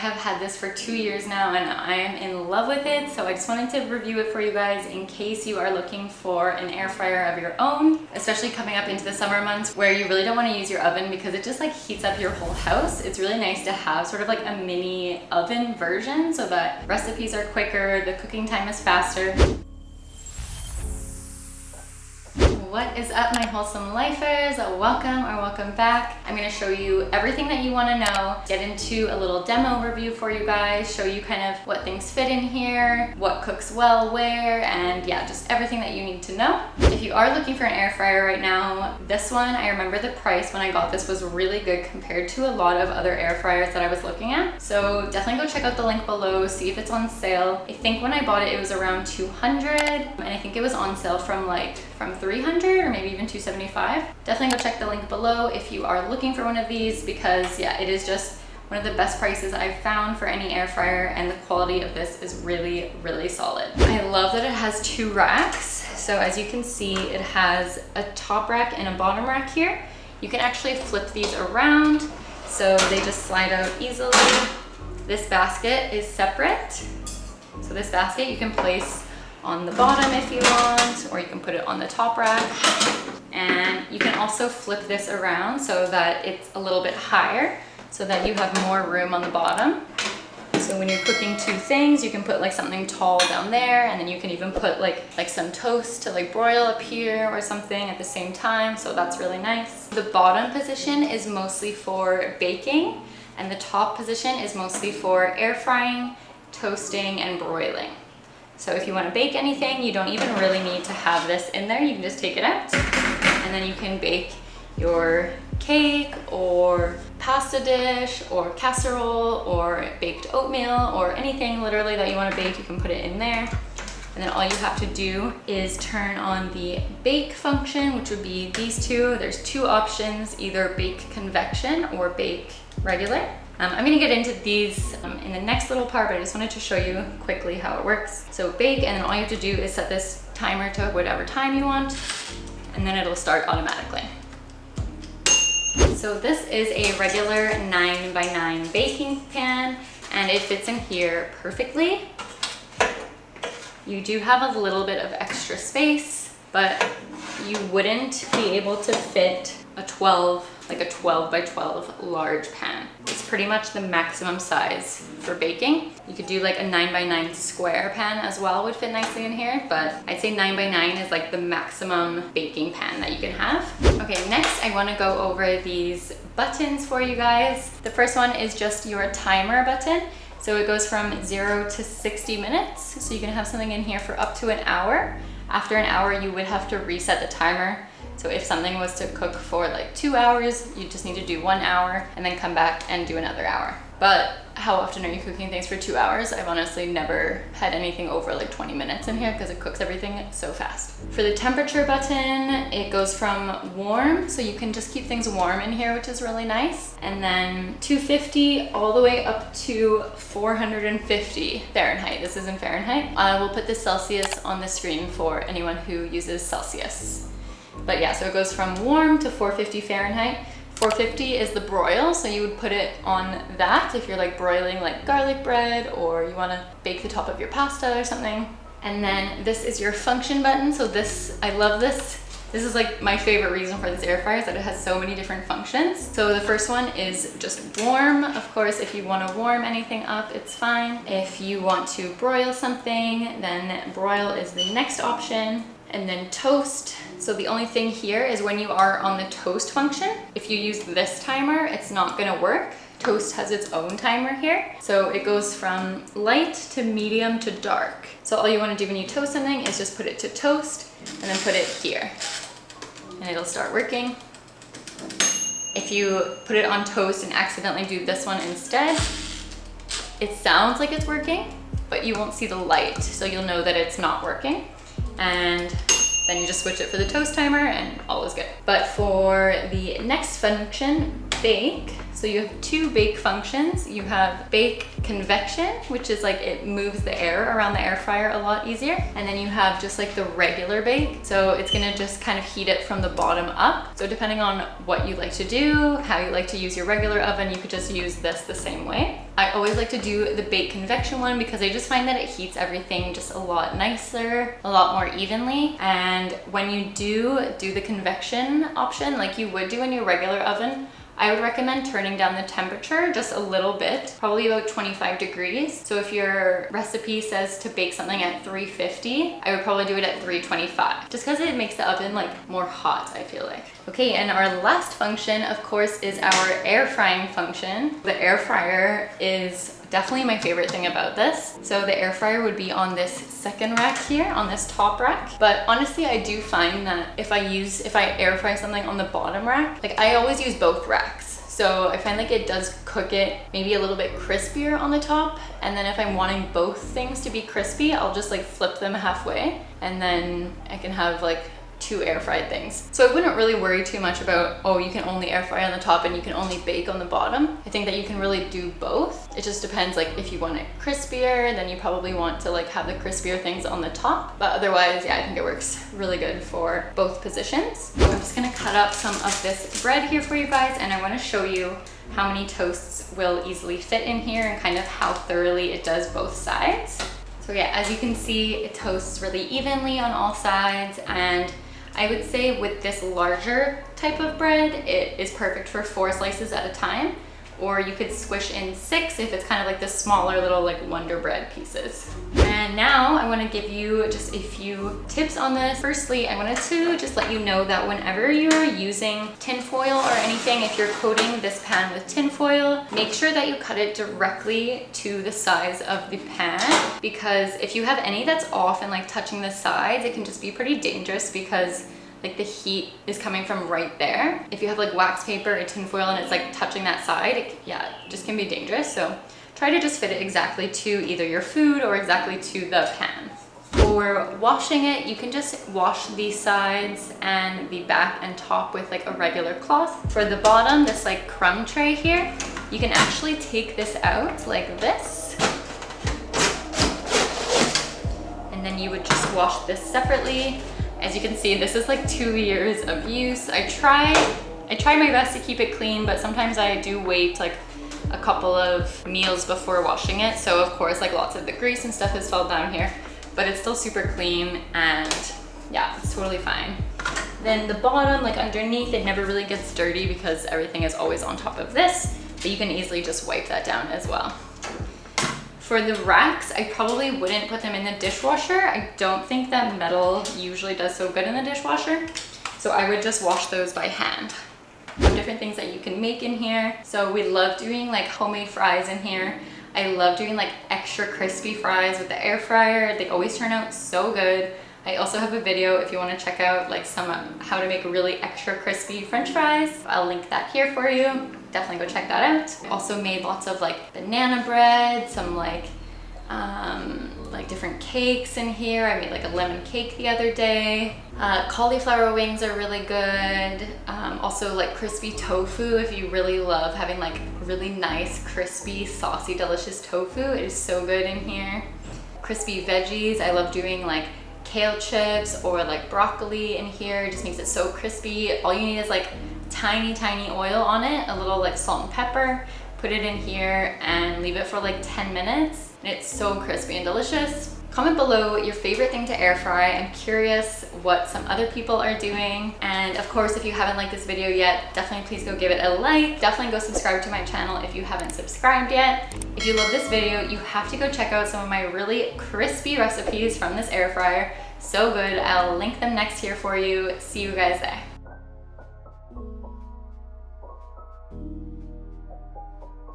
have had this for 2 years now and I am in love with it. So I just wanted to review it for you guys in case you are looking for an air fryer of your own, especially coming up into the summer months where you really don't want to use your oven because it just like heats up your whole house. It's really nice to have sort of like a mini oven version so that recipes are quicker, the cooking time is faster. What is up, my wholesome lifers? Welcome back. I'm gonna show you everything that you wanna know, get into a little demo review for you guys, show you kind of what things fit in here, what cooks well where, and yeah, just everything that you need to know. If you are looking for an air fryer right now, this one, I remember the price when I got this was really good compared to a lot of other air fryers that I was looking at. So definitely go check out the link below, see if it's on sale. I think when I bought it, it was around 200, and I think it was on sale from 300 or maybe even 275. Definitely go check the link below if you are looking for one of these, because yeah, it is just one of the best prices I've found for any air fryer, and the quality of this is really, really solid. I love that it has 2 racks. So as you can see, it has a top rack and a bottom rack here. You can actually flip these around so they just slide out easily. This basket is separate. So this basket you can place on the bottom if you want, or you can put it on the top rack. And you can also flip this around so that it's a little bit higher so that you have more room on the bottom. So when you're cooking 2 things, you can put like something tall down there, and then you can even put like some toast to like broil up here or something at the same time. So that's really nice. The bottom position is mostly for baking, and the top position is mostly for air frying, toasting, and broiling. So if you want to bake anything, you don't even really need to have this in there. You can just take it out, and then you can bake your cake or pasta dish or casserole or baked oatmeal or anything literally that you want to bake. You can put it in there, and then all you have to do is turn on the bake function, which would be these 2. There's 2 options, either bake convection or bake regular. I'm gonna get into these in the next little part, but I just wanted to show you quickly how it works. So bake, and then all you have to do is set this timer to whatever time you want, and then it'll start automatically. So this is a regular 9x9 baking pan, and it fits in here perfectly. You do have a little bit of extra space, but you wouldn't be able to fit a 12 by 12 large pan. It's pretty much the maximum size for baking. You could do like a 9x9 square pan as well, would fit nicely in here, but I'd say 9x9 is like the maximum baking pan that you can have. Okay, next I want to go over these buttons for you guys. The first one is just your timer button. So it goes from 0 to 60 minutes. So you can have something in here for up to an hour. After an hour, you would have to reset the timer. So if something was to cook for like 2 hours, you just need to do 1 hour and then come back and do another hour. But how often are you cooking things for 2 hours? I've honestly never had anything over like 20 minutes in here because it cooks everything so fast. For the temperature button, it goes from warm, so you can just keep things warm in here, which is really nice. And then 250 all the way up to 450 Fahrenheit. This is in Fahrenheit. I will put the Celsius on the screen for anyone who uses Celsius. But yeah, so it goes from warm to 450 Fahrenheit. 450 is the broil, so you would put it on that if you're like broiling like garlic bread, or you want to bake the top of your pasta or something. And then this is your function button. So this, I love this. This is like my favorite reason for this air fryer, is that it has so many different functions. So the first one is just warm. Of course, if you want to warm anything up, it's fine. If you want to broil something, then broil is the next option. And then toast. So the only thing here is when you are on the toast function, if you use this timer, it's not gonna work. Toast has its own timer here. So it goes from light to medium to dark. So all you wanna do when you toast something is just put it to toast and then put it here. And it'll start working. If you put it on toast and accidentally do this one instead, it sounds like it's working, but you won't see the light. So you'll know that it's not working. And then you just switch it for the toast timer and all is good. But for the next function, bake, so you have two bake functions. You have bake convection, which is like it moves the air around the air fryer a lot easier. And then you have just like the regular bake. So it's gonna just kind of heat it from the bottom up. So depending on what you like to do, how you like to use your regular oven, you could just use this the same way. I always like to do the bake convection one because I just find that it heats everything just a lot nicer, a lot more evenly. And when you do the convection option, like you would do in your regular oven, I would recommend turning down the temperature just a little bit, probably about 25 degrees. So if your recipe says to bake something at 350, I would probably do it at 325, just because it makes the oven like more hot, I feel like. Okay, and our last function, of course, is our air frying function. The air fryer is definitely my favorite thing about this. So the air fryer would be on this second rack here, on this top rack. But honestly, I do find that if I air fry something on the bottom rack, like I always use both racks. So I find like it does cook it maybe a little bit crispier on the top. And then if I'm wanting both things to be crispy, I'll just like flip them halfway. And then I can have like two air fried things. So I wouldn't really worry too much about, oh, you can only air fry on the top and you can only bake on the bottom. I think that you can really do both. It just depends, like if you want it crispier, then you probably want to like have the crispier things on the top. But otherwise, yeah, I think it works really good for both positions. So I'm just gonna cut up some of this bread here for you guys, and I wanna show you how many toasts will easily fit in here and kind of how thoroughly it does both sides. So yeah, as you can see, it toasts really evenly on all sides, and I would say with this larger type of bread, it is perfect for 4 slices at a time, or you could squish in 6 if it's kind of like the smaller little like Wonder Bread pieces. And now I want to give you just a few tips on this. Firstly, I wanted to just let you know that whenever you're using tin foil or anything, if you're coating this pan with tin foil, make sure that you cut it directly to the size of the pan, because if you have any that's off and like touching the sides, it can just be pretty dangerous because like the heat is coming from right there. If you have like wax paper or tin foil and it's like touching that side, it just can be dangerous. So try to just fit it exactly to either your food or exactly to the pan. For washing it, you can just wash these sides and the back and top with like a regular cloth. For the bottom, this like crumb tray here, you can actually take this out like this. And then you would just wash this separately. As you can see, this is like 2 years of use. I try my best to keep it clean, but sometimes I do wait like a couple of meals before washing it. So of course, like lots of the grease and stuff has fell down here, but it's still super clean and yeah, it's totally fine. Then the bottom, like underneath, it never really gets dirty because everything is always on top of this, but you can easily just wipe that down as well. For the racks, I probably wouldn't put them in the dishwasher. I don't think that metal usually does so good in the dishwasher. So I would just wash those by hand. Different things that you can make in here. So we love doing like homemade fries in here. I love doing like extra crispy fries with the air fryer. They always turn out so good. I also have a video if you want to check out like some how to make really extra crispy French fries. I'll link that here for you. Definitely go check that out. Also made lots of like banana bread, some like different cakes in here. I made like a lemon cake the other day. Cauliflower wings are really good. Also like crispy tofu, if you really love having like really nice, crispy, saucy, delicious tofu, it is so good in here. Crispy veggies, I love doing like kale chips or like broccoli in here. It just makes it so crispy. All you need is like tiny oil on it, a little like salt and pepper, put it in here and leave it for like 10 minutes. And it's so crispy and delicious. Comment below your favorite thing to air fry. I'm curious what some other people are doing. And of course, if you haven't liked this video yet, definitely please go give it a like. Definitely go subscribe to my channel if you haven't subscribed yet. If you love this video, you have to go check out some of my really crispy recipes from this air fryer. So good. I'll link them next here for you. See you guys there.